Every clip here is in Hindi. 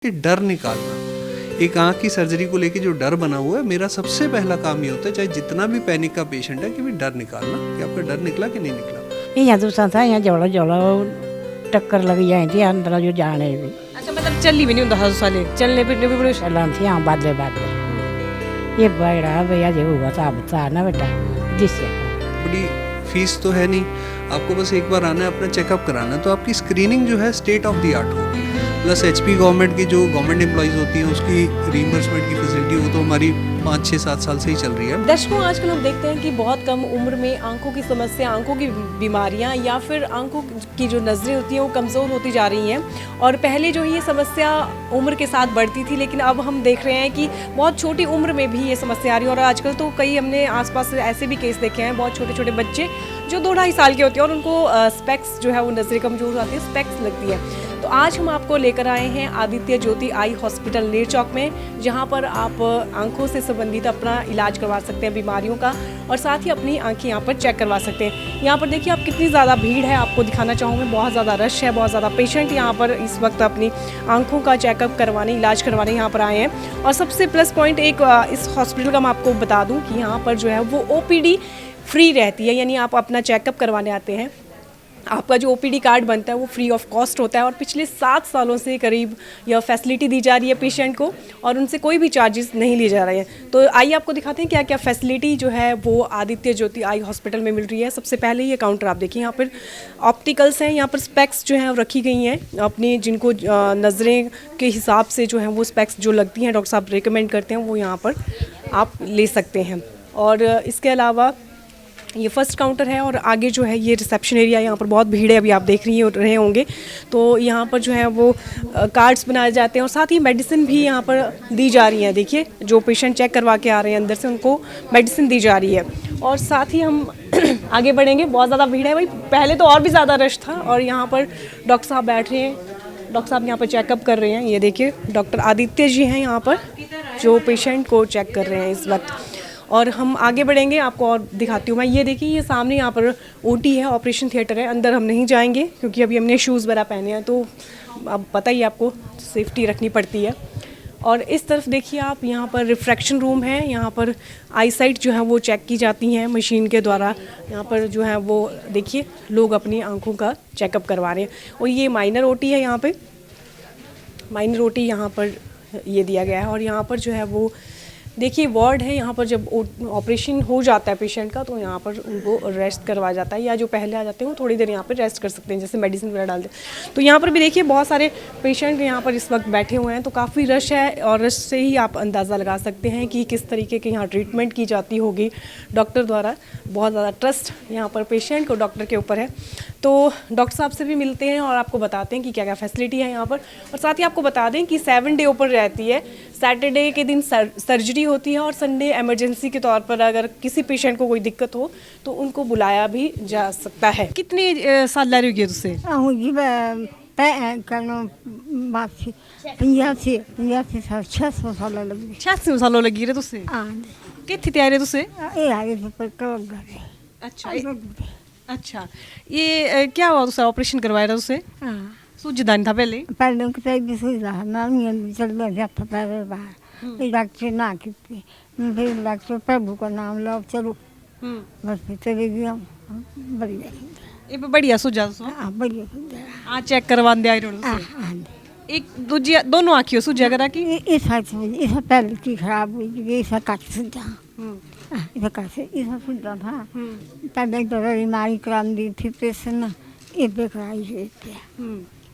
कि डर निकालना, एक आँख की सर्जरी को लेके जो डर बना हुआ है, मेरा सबसे पहला काम ये होता है, चाहे जितना भी पैनिक का पेशेंट है, कि भी डर निकालना कि आपका डर निकला कि नहीं निकला। यहाँ दूसरा था, यहाँ जोड़ा जोड़ा टक्कर लग जाए थी अंदर जो जाने भी। अच्छा, मतलब चलनी भी नहीं होता हर साले, चलने फिरने भी बड़े चलन थी यहाँ बादले बादले। ये बड़ा भैया जो हुआ था बता ना बेटा जिससे बड़ी फीस तो है नहीं, आपको बस एक बार आना है, अपना चेकअप कराना है, तो आपकी स्क्रीनिंग जो है स्टेट ऑफ द आर्ट होगी। प्लस एचपी गवर्नमेंट की जो गवर्नमेंट एम्प्लॉइज़ होती हैं उसकी रीइंबर्समेंट की फैसिलिटी वो तो हमारी 5-6-7 साल से ही चल रही है। दर्शकों, आजकल हम देखते हैं कि बहुत कम उम्र में आंखों की समस्या, आंखों की बीमारियां या फिर आंखों की जो नज़रें होती हैं वो कमज़ोर होती जा रही हैं। और पहले जो ये समस्या उम्र के साथ बढ़ती थी, लेकिन अब हम देख रहे हैं कि बहुत छोटी उम्र में भी ये समस्या आ रही है। और आजकल तो कई हमने आसपास ऐसे भी केस देखे हैं, बहुत छोटे छोटे बच्चे जो 2-2.5 साल के होते हैं और उनको स्पेक्स जो है वो नज़रें कमज़ोर आती है, स्पेक्स लगती है। तो आज हम आपको लेकर आए हैं आदित्य ज्योति आई हॉस्पिटल नेर चौक में, जहां पर आप आंखों से संबंधित अपना इलाज करवा सकते हैं बीमारियों का, और साथ ही अपनी आंखें यहां पर चेक करवा सकते हैं। यहां पर देखिए आप कितनी ज़्यादा भीड़ है, आपको दिखाना चाहूँगी, बहुत ज़्यादा रश है, बहुत ज़्यादा पेशेंट यहां पर इस वक्त अपनी आंखों का चेकअप करवाने, इलाज करवाने यहाँ पर आए हैं। और सबसे प्लस पॉइंट एक इस हॉस्पिटल का मैं आपको बता दूँ कि यहाँ पर जो है वो OPD फ्री रहती है, यानी आप अपना चेकअप करवाने आते हैं, आपका जो OPD कार्ड बनता है वो फ्री ऑफ कॉस्ट होता है। और पिछले 7 सालों से करीब यह फैसिलिटी दी जा रही है पेशेंट को, और उनसे कोई भी चार्जेस नहीं लिए जा रहे हैं। तो आइए आपको दिखाते हैं क्या क्या फैसिलिटी जो है वो आदित्य ज्योति आई हॉस्पिटल में मिल रही है। सबसे पहले ये काउंटर आप देखिए, यहाँ पर ऑप्टिकल्स हैं, यहाँ पर स्पेक्स जो हैं रखी गई हैं अपनी, जिनको नज़रें के हिसाब से जो है वो स्पेक्स जो लगती हैं डॉक्टर साहब रिकमेंड करते हैं वो यहाँ पर आप ले सकते हैं। और इसके अलावा ये फर्स्ट काउंटर है, और आगे जो है ये रिसेप्शन एरिया, यहाँ पर बहुत भीड़ है, अभी आप देख रहे होंगे। तो यहाँ पर जो है वो कार्ड्स बनाए जाते हैं, और साथ ही मेडिसिन भी यहाँ पर दी जा रही है। देखिए जो पेशेंट चेक करवा के आ रहे हैं अंदर से, उनको मेडिसिन दी जा रही है। और साथ ही हम आगे बढ़ेंगे, बहुत ज़्यादा भीड़ है भाई, पहले तो और भी ज़्यादा रश था। और यहाँ पर डॉक्टर साहब बैठ रहे हैं, डॉक्टर साहब यहाँ पर चेकअप कर रहे हैं। ये देखिए डॉक्टर आदित्य जी हैं यहाँ पर जो पेशेंट को चेक कर रहे हैं इस वक्त। और हम आगे बढ़ेंगे, आपको और दिखाती हूँ मैं। ये देखिए ये सामने यहाँ पर OT है, ऑपरेशन थिएटर है, अंदर हम नहीं जाएंगे क्योंकि अभी हमने शूज़ वगैरह पहने हैं, तो अब पता ही आपको सेफ्टी रखनी पड़ती है। और इस तरफ देखिए आप, यहाँ पर रिफ्रैक्शन रूम है, यहाँ पर आई साइट जो है वो चेक की जाती हैं मशीन के द्वारा। यहाँ पर जो है वो देखिए लोग अपनी आँखों का चेकअप करवा रहे हैं। और ये माइनर OT है, यहाँ पर माइनर OT यहाँ पर ये दिया गया है। और यहाँ पर जो है वो देखिए वार्ड है, यहाँ पर जब ऑपरेशन हो जाता है पेशेंट का, तो यहाँ पर उनको रेस्ट करवाया जाता है, या जो पहले आ जाते हैं वो थोड़ी देर यहाँ पर रेस्ट कर सकते हैं, जैसे मेडिसिन वगैरह डालते हैं। तो यहाँ पर भी देखिए बहुत सारे पेशेंट यहाँ पर इस वक्त बैठे हुए हैं, तो काफ़ी रश है, और रश से ही आप अंदाज़ा लगा सकते हैं कि किस तरीके की यहाँ ट्रीटमेंट की जाती होगी डॉक्टर द्वारा। बहुत ज़्यादा ट्रस्ट यहाँ पर पेशेंट को डॉक्टर के ऊपर है। तो डॉक्टर साहब से भी मिलते हैं और आपको बताते हैं कि क्या क्या फैसिलिटी है यहाँ पर। और साथ ही आपको बता दें कि 7 डे ओपन रहती है, सैटरडे के दिन सर्जरी होती है, और संडे इमरजेंसी के तौर पर अगर किसी पेशेंट को कोई दिक्कत हो तो उनको बुलाया भी जा सकता है। कितनी साल लग रही है तुझसे? बासी 86 साल लगी। 86 सालों लगी रे तुझसे? कितनी तैयारी है तुझसे? अच्छा अच्छा, ये क्या हुआ तुझसे, ऑपरेशन करवाया था तुझसे? सूजदान था पहले? पहले भी सूझा ना, चल जाता था बाहर, डॉक्टर ना की फिर डॉक्टर प्रभु का नाम लो, चलो बस फिर चले गया। बढ़िया ये बढ़िया सूझा? बढ़िया हाँ, चेक करवा दे आई रोड एक दूजी दोनों आँखियों सूझा करा की? इस पहले की खराब हुई, इस काट सूझा, इस सूझा था पहले तो बीमारी करा दी थी पेशेंट, ये बेकराई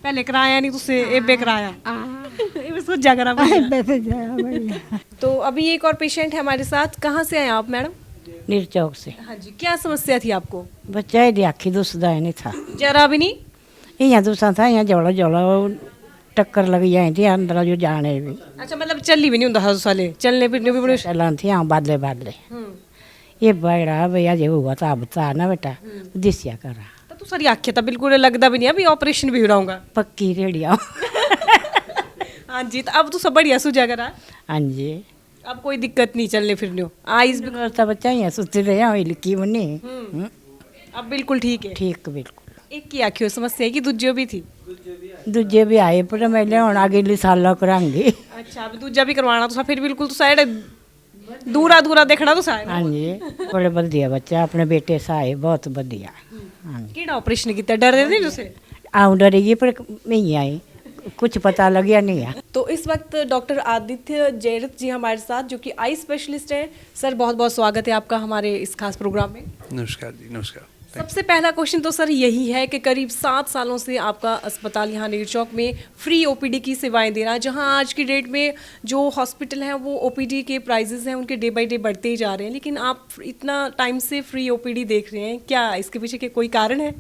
पहले कराया नहीं तुझसे, एबे कराया? सूझा करा। तो अभी एक और पेशेंट है हमारे साथ, कहाँ से आए आप मैडम? नेर चौक से। हाँ जी, क्या समस्या थी आपको? बच्चा ही आखी दूसरा नहीं था, जरा भी नहीं? यहाँ दूसरा था, यहाँ जोड़ा जोड़ा टक्कर लग जाए थी अंदर जो जाने भी। अच्छा, मतलब चलनी भी नहीं होता हर साले, चलने फिरने भी बड़े चलन थी यहाँ बादले बादले। ये बड़ा भैया जो हुआ था बता ना बेटा जिसया करा, तो सारी आँखें तो बिल्कुल लगता भी नहीं, अभी ऑपरेशन भी हो रहा होगा। पक्की रेडिया। हाँ जी, तो अब तो सब बढ़िया सूझा करा? हाँ जी, अब कोई दिक्कत नहीं चलने फिरने हो? आइज भी करता बच्चा यहाँ सुते रहे लिखी बनी, अब बिल्कुल ठीक है? ठीक बिल्कुल। एक की आँखियों समस्या है कि दूजियों भी थी? ਦੂਜੇ ਵੀ ਆਏ ਪਰ ਮੈਂ ਲਿਆਉਣ ਅਗਲੇ ਸਾਲਾਂ ਕਰਾਂਗੀ। अच्छा अभी दूजा भी करवाना तुसा फिर बिल्कुल तुसा जेह्ड़े दूरा दूरा देखना तुसा ਹਾਂਜੀ ਬੜੇ ਵਧੀਆ ਬੱਚਾ ਆਪਣੇ ਬੇਟੇ ਸਾਏ ਬਹੁਤ ਵਧੀਆ। ਹਾਂਜੀ केड़ा ऑपरेशन कीता डरदे नहीं तुसे? ਆਉਂ ਡਰੀ ਪਰ नहीं आए कुछ पता लगे नहीं है। तो इस वक्त डॉक्टर आदित्य जैरत जी हमारे साथ जो कि आई स्पेशलिस्ट हैं। सर बहुत बहुत स्वागत है आपका हमारे इस खास प्रोग्राम में। नमस्कार जी, नमस्कार। सबसे पहला क्वेश्चन तो सर यही है कि करीब 7 सालों से आपका अस्पताल यहाँ नेर चौक में फ्री ओपीडी की सेवाएं दे रहा है, जहाँ आज की डेट में जो हॉस्पिटल हैं वो ओपीडी के प्राइजेस हैं उनके डे बाय डे बढ़ते ही जा रहे हैं, लेकिन आप इतना टाइम से फ्री ओपीडी देख रहे हैं, क्या इसके पीछे के कोई कारण है?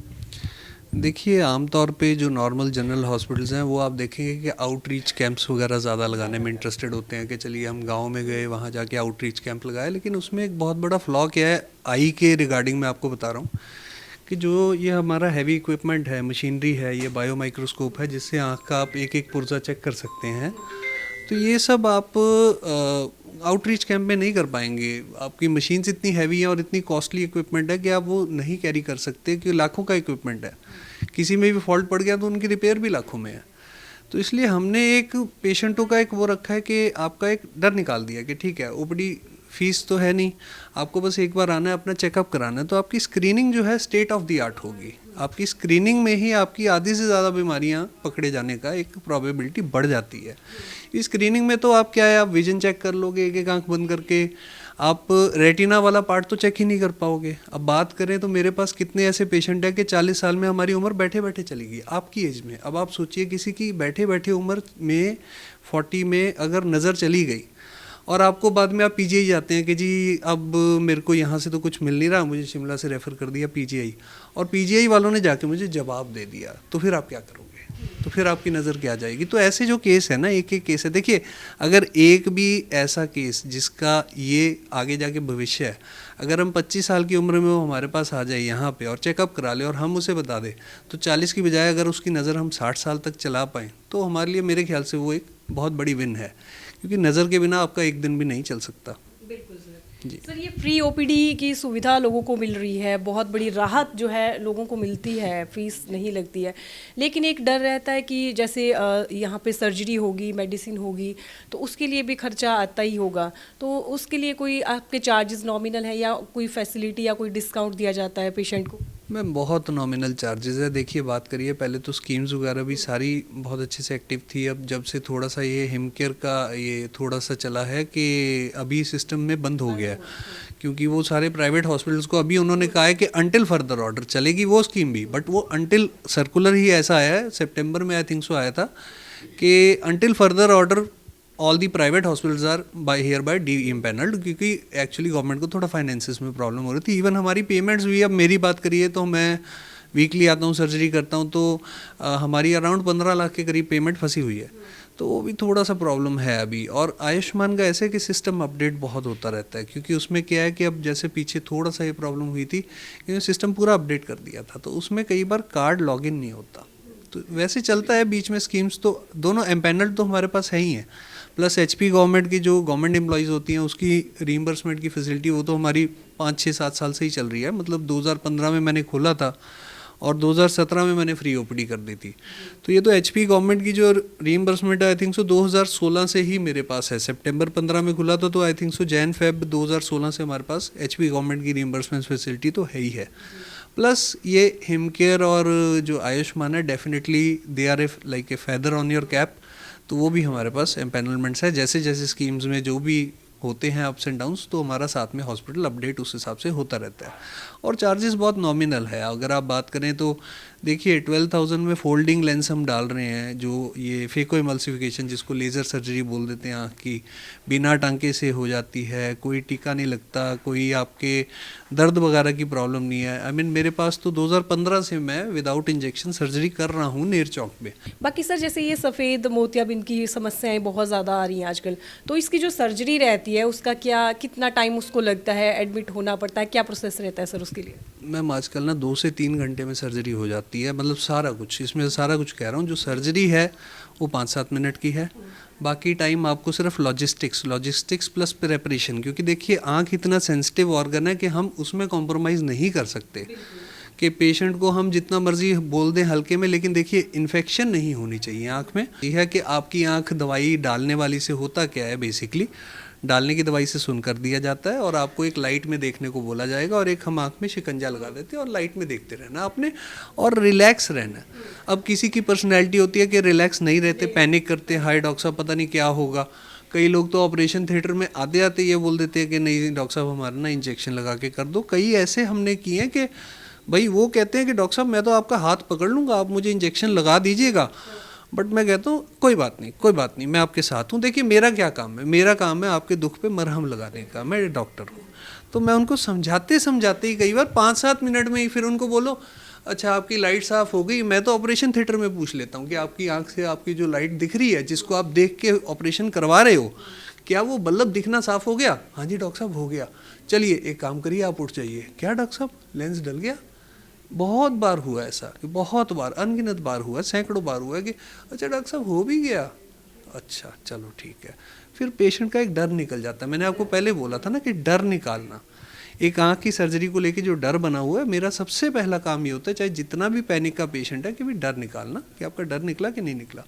देखिए, आमतौर पे जो नॉर्मल जनरल हॉस्पिटल्स हैं वो आप देखेंगे कि आउटरीच कैंप्स वगैरह ज़्यादा लगाने में इंटरेस्टेड होते हैं कि चलिए हम गांव में गए, वहाँ जाके आउटरीच कैंप लगाए। लेकिन उसमें एक बहुत बड़ा फ्लॉ क्या है आई के रिगार्डिंग मैं आपको बता रहा हूँ कि जो ये हमारा हैवी इक्विपमेंट है, मशीनरी है, ये बायो माइक्रोस्कोप है जिससे आँख का आप एक एक पुर्जा चेक कर सकते हैं, तो ये सब आप आउटरीच कैंप में नहीं कर पाएंगे। आपकी मशीन्स इतनी हैवी हैं और इतनी कॉस्टली इक्विपमेंट है कि आप वो नहीं कैरी कर सकते, कि लाखों का इक्विपमेंट है, किसी में भी फॉल्ट पड़ गया तो उनकी रिपेयर भी लाखों में है। तो इसलिए हमने एक पेशेंटों का एक वो रखा है कि आपका एक डर निकाल दिया कि ठीक है ओपीडी फीस तो है नहीं, आपको बस एक बार आना है, अपना चेकअप कराना है, तो आपकी स्क्रीनिंग जो है स्टेट ऑफ द आर्ट होगी। आपकी स्क्रीनिंग में ही आपकी आधी से ज़्यादा बीमारियां पकड़े जाने का एक प्रोबेबिलिटी बढ़ जाती है। इस स्क्रीनिंग में तो आप क्या है, आप विजन चेक कर लोगे एक एक आंख बंद करके, आप रेटिना वाला पार्ट तो चेक ही नहीं कर पाओगे। अब बात करें तो मेरे पास कितने ऐसे पेशेंट हैं कि 40 साल में हमारी उम्र बैठे बैठे चली गई आपकी एज में। अब आप सोचिए किसी की बैठे बैठे उम्र में 40 में अगर नज़र चली गई और आपको बाद में आप पीजीआई जाते हैं कि जी अब मेरे को यहाँ से तो कुछ मिल नहीं रहा, मुझे शिमला से रेफ़र कर दिया पीजीआई, और पीजीआई वालों ने जाके मुझे जवाब दे दिया, तो फिर आप क्या करोगे? तो फिर आपकी नज़र क्या जाएगी? तो ऐसे जो केस है ना, एक एक केस है। देखिए, अगर एक भी ऐसा केस जिसका ये आगे जाके भविष्य है, अगर हम 25 साल की उम्र में वो हमारे पास आ जाए यहाँ पे और चेकअप करा ले और हम उसे बता दें, तो 40 की बजाय अगर उसकी नज़र हम 60 साल तक चला पाएँ तो हमारे लिए मेरे ख्याल से वो एक बहुत बड़ी विन है, क्योंकि नज़र के बिना आपका एक दिन भी नहीं चल सकता। बिल्कुल सर। सर ये फ्री ओपीडी की सुविधा लोगों को मिल रही है, बहुत बड़ी राहत जो है लोगों को मिलती है, फीस नहीं लगती है, लेकिन एक डर रहता है कि जैसे यहाँ पे सर्जरी होगी, मेडिसिन होगी, तो उसके लिए भी खर्चा आता ही होगा, तो उसके लिए कोई आपके चार्जेस नॉमिनल है या कोई फैसिलिटी या कोई डिस्काउंट दिया जाता है पेशेंट को? मैम बहुत नॉमिनल चार्जेस है। देखिए, बात करिए, पहले तो स्कीम्स वगैरह भी सारी बहुत अच्छे से एक्टिव थी। अब जब से थोड़ा सा ये हिमकेयर का ये थोड़ा सा चला है कि अभी सिस्टम में बंद हो गया है, क्योंकि वो सारे प्राइवेट हॉस्पिटल्स को अभी उन्होंने कहा है कि अनटिल फर्दर ऑर्डर चलेगी वो स्कीम भी, बट वो अनटिल सर्कुलर ही ऐसा आया है, सितंबर में आई थिंक सो आया था कि until further order all the private hospitals are by here by de-empanelled, क्योंकि एक्चुअली गवर्नमेंट को थोड़ा फाइनेंसिस में प्रॉब्लम हो रही थी। इवन हमारी पेमेंट्स भी, अब मेरी बात करिए तो मैं वीकली आता हूँ, सर्जरी करता हूँ, तो हमारी अराउंड 15 लाख के करीब पेमेंट फंसी हुई है, तो वो भी थोड़ा सा प्रॉब्लम है अभी। और आयुष्मान का ऐसे कि सिस्टम अपडेट बहुत होता रहता है, क्योंकि उसमें क्या है कि अब जैसे पीछे थोड़ा सा ये प्रॉब्लम हुई थी, क्योंकि सिस्टम पूरा अपडेट कर दिया था, तो उसमें कई बार कार्ड लॉगिन नहीं होता, तो वैसे चलता है बीच में स्कीम्स। तो दोनों एम्पैनल्ड तो हमारे पास है ही हैं, प्लस एचपी गवर्नमेंट की जो गवर्नमेंट एम्प्लॉइज़ होती हैं उसकी रीइंबर्समेंट की फैसिलिटी वो तो हमारी 5, 6, 7 साल से ही चल रही है। मतलब 2015 में मैंने खोला था और 2017 में मैंने फ्री ओपीडी कर दी थी, तो ये तो एचपी गवर्नमेंट की जो रीइंबर्समेंट आई थिंक सो 2016 से ही मेरे पास है। सितंबर 15 में खुला था, तो I think so Jan Feb 2016 से हमारे पास एचपी गवर्नमेंट की रीइंबर्समेंट फैसिलिटी तो है ही है। प्लस ये हिमकेयर और जो आयुष्मान है, definitely they are like a feather on your cap, तो वो भी हमारे पास एम्पैनलमेंट्स है। जैसे जैसे स्कीम्स में जो भी होते हैं अप्स एंड डाउन्स, तो हमारा साथ में हॉस्पिटल अपडेट उस हिसाब से होता रहता है। और चार्जेस बहुत नॉमिनल है। अगर आप बात करें तो देखिए 12,000 में फोल्डिंग लेंस हम डाल रहे हैं, जो ये फेको इमल्सिफिकेशन जिसको लेज़र सर्जरी बोल देते हैं आँख की, बिना टांके से हो जाती है, कोई टीका नहीं लगता, कोई आपके दर्द वगैरह की प्रॉब्लम नहीं है। आई मीन मेरे पास तो 2015 से मैं विदाउट इंजेक्शन सर्जरी कर रहा हूँ नेर चौक में। बाकी सर जैसे ये सफ़ेद मोतियाबिंद की समस्याएं बहुत ज़्यादा आ रही हैं आजकल, तो इसकी जो सर्जरी रहती है उसका क्या कितना टाइम उसको लगता है, एडमिट होना पड़ता है, क्या प्रोसेस रहता है सर उसके लिए? मैम आजकल ना 2 से 3 घंटे में सर्जरी हो जाती है, मतलब सारा कुछ, इसमें सारा कुछ कह रहा हूँ। जो सर्जरी है वो 5-7 मिनट की है, बाकी टाइम आपको सिर्फ लॉजिस्टिक्स प्लस प्रेपरेशन, क्योंकि देखिए आँख इतना सेंसिटिव ऑर्गन है कि हम उसमें कॉम्प्रोमाइज़ नहीं कर सकते, कि पेशेंट को हम जितना मर्जी बोल दें हल्के में, लेकिन देखिए इन्फेक्शन नहीं होनी चाहिए आँख में। यह है कि आपकी आँख दवाई डालने वाली से होता क्या है, बेसिकली डालने की दवाई से सुन कर दिया जाता है और आपको एक लाइट में देखने को बोला जाएगा और एक हम आँख में शिकंजा लगा देते हैं और लाइट में देखते रहना आपने और रिलैक्स रहना। अब किसी की पर्सनैलिटी होती है कि रिलैक्स नहीं रहते, पैनिक करते हैं, हाय डॉक्टर साहब पता नहीं क्या होगा। कई लोग तो ऑपरेशन थिएटर में आते आते ये बोल देते हैं कि नहीं डॉक्टर साहब हमारा ना इंजेक्शन लगा के कर दो। कई ऐसे हमने किए हैं कि भाई वो कहते हैं कि डॉक्टर साहब मैं तो आपका हाथ पकड़ लूँगा, आप मुझे इंजेक्शन लगा दीजिएगा। बट मैं कहता हूँ कोई बात नहीं, मैं आपके साथ हूँ। देखिए मेरा क्या काम है, मेरा काम है आपके दुख पे मरहम लगाने का, मैं डॉक्टर हूँ। तो मैं उनको समझाते ही कई बार 5-7 मिनट में ही फिर उनको बोलो अच्छा आपकी लाइट साफ़ हो गई। मैं तो ऑपरेशन थिएटर में पूछ लेता हूँ कि आपकी आँख से आपकी जो लाइट दिख रही है, जिसको आप देख के ऑपरेशन करवा रहे हो, क्या वो बल्ब दिखना साफ़ हो गया? हाँ जी डॉक्टर साहब हो गया। चलिए एक काम करिए आप उठ जाइए। क्या डॉक्टर साहब लेंस डल गया? बहुत बार हुआ ऐसा, कि बहुत बार, अनगिनत बार हुआ, सैकड़ों बार हुआ कि अच्छा डॉक्टर साहब हो भी गया, अच्छा चलो ठीक है। फिर पेशेंट का एक डर निकल जाता है। मैंने आपको पहले बोला था ना कि डर निकालना, एक आँख की सर्जरी को लेके जो डर बना हुआ है, मेरा सबसे पहला काम ये होता है, चाहे जितना भी पैनिक का पेशेंट है, कि भी डर निकालना कि आपका डर निकला कि नहीं निकला।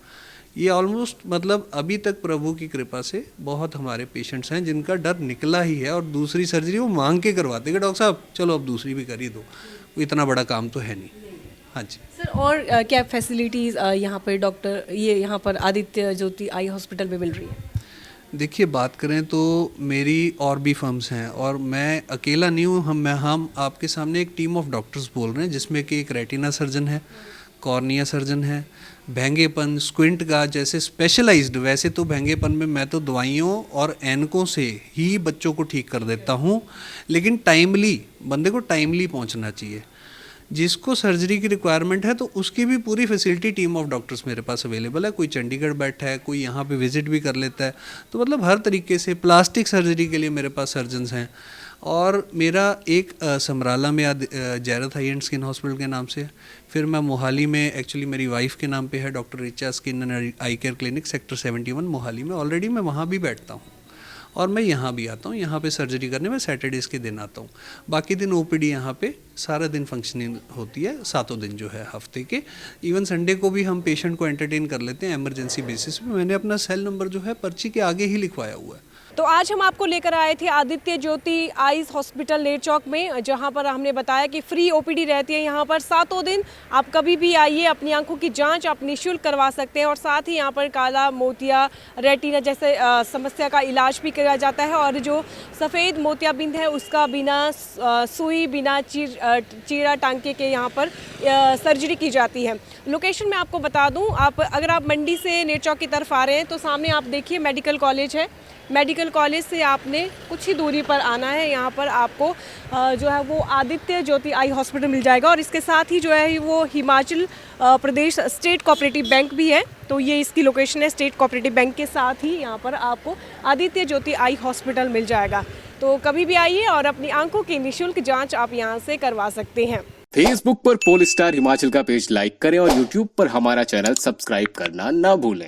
ये ऑलमोस्ट मतलब अभी तक प्रभु की कृपा से बहुत हमारे पेशेंट्स हैं जिनका डर निकला ही है और दूसरी सर्जरी वो मांग के करवाते हैं कि डॉक्टर साहब चलो अब दूसरी भी कर ही दो, इतना बड़ा काम तो है नहीं। हाँ जी सर, और क्या फैसिलिटीज़ यहाँ पर डॉक्टर ये यहाँ पर आदित्य ज्योति आई हॉस्पिटल में मिल रही है? देखिए बात करें तो मेरी और भी फर्म्स हैं और मैं अकेला नहीं हूँ। हम आपके सामने एक टीम ऑफ डॉक्टर्स बोल रहे हैं, जिसमें कि एक रेटिना सर्जन है, कॉर्निया सर्जन है, भेंगेपन स्क्विंट का जैसे स्पेशलाइज्ड। वैसे तो भेंगेपन में मैं तो दवाइयों और एनकों से ही बच्चों को ठीक कर देता हूँ, लेकिन टाइमली, बंदे को टाइमली पहुँचना चाहिए। जिसको सर्जरी की रिक्वायरमेंट है तो उसकी भी पूरी फैसिलिटी टीम ऑफ डॉक्टर्स मेरे पास अवेलेबल है। कोई चंडीगढ़ बैठा है, कोई यहाँ पे विजिट भी कर लेता है, तो मतलब हर तरीके से। प्लास्टिक सर्जरी के लिए मेरे पास सर्जन्स हैं और मेरा एक समराला में जैरत हाई एंड स्किन हॉस्पिटल के नाम से है। फिर मैं मोहाली में, एक्चुअली मेरी वाइफ के नाम पे है, doctor Richa skin and I care clinic sector 71 Mohali में। ऑलरेडी मैं वहाँ भी बैठता हूँ और मैं यहाँ भी आता हूँ। यहाँ पे सर्जरी करने में सैटरडेज़ के दिन आता हूँ। बाकी दिन ओपीडी यहाँ पे सारा दिन फंक्शनिंग होती है, 7 दिन जो है हफ्ते के। इवन संडे को भी हम पेशेंट को एंटरटेन कर लेते हैं इमरजेंसी बेसिस पे। मैंने अपना सेल नंबर जो है पर्ची के आगे ही लिखवाया हुआ है। तो आज हम आपको लेकर आए थे आदित्य ज्योति आईज हॉस्पिटल नेर चौक में, जहां पर हमने बताया कि फ्री ओपीडी रहती है यहाँ पर 7 दिन। आप कभी भी आइए, अपनी आंखों की जांच आप निःशुल्क करवा सकते हैं और साथ ही यहाँ पर काला मोतिया, रेटिना जैसे समस्या का इलाज भी किया जाता है। और जो सफ़ेद मोतियाबिंद है उसका बिना सुई, बिना चीरा टांके के यहाँ पर सर्जरी की जाती है। लोकेशन मैं आपको बता दूँ, अगर आप मंडी से नेर चौक की तरफ आ रहे हैं तो सामने आप देखिए मेडिकल कॉलेज है। मेडिकल कॉलेज से आपने कुछ ही दूरी पर आना है। यहाँ पर आपको जो है वो आदित्य ज्योति आई हॉस्पिटल मिल जाएगा और इसके साथ ही जो है वो Himachal Pradesh state cooperative bank भी है। तो ये इसकी लोकेशन है, स्टेट कोऑपरेटिव बैंक के साथ ही यहाँ पर आपको आदित्य ज्योति आई हॉस्पिटल मिल जाएगा। तो कभी भी आइए और अपनी आंखों की निःशुल्क जाँच आप यहाँ से करवा सकते हैं। फेसबुक पर पोलस्टार हिमाचल का पेज लाइक करें और यूट्यूब पर हमारा चैनल सब्सक्राइब करना ना भूलें।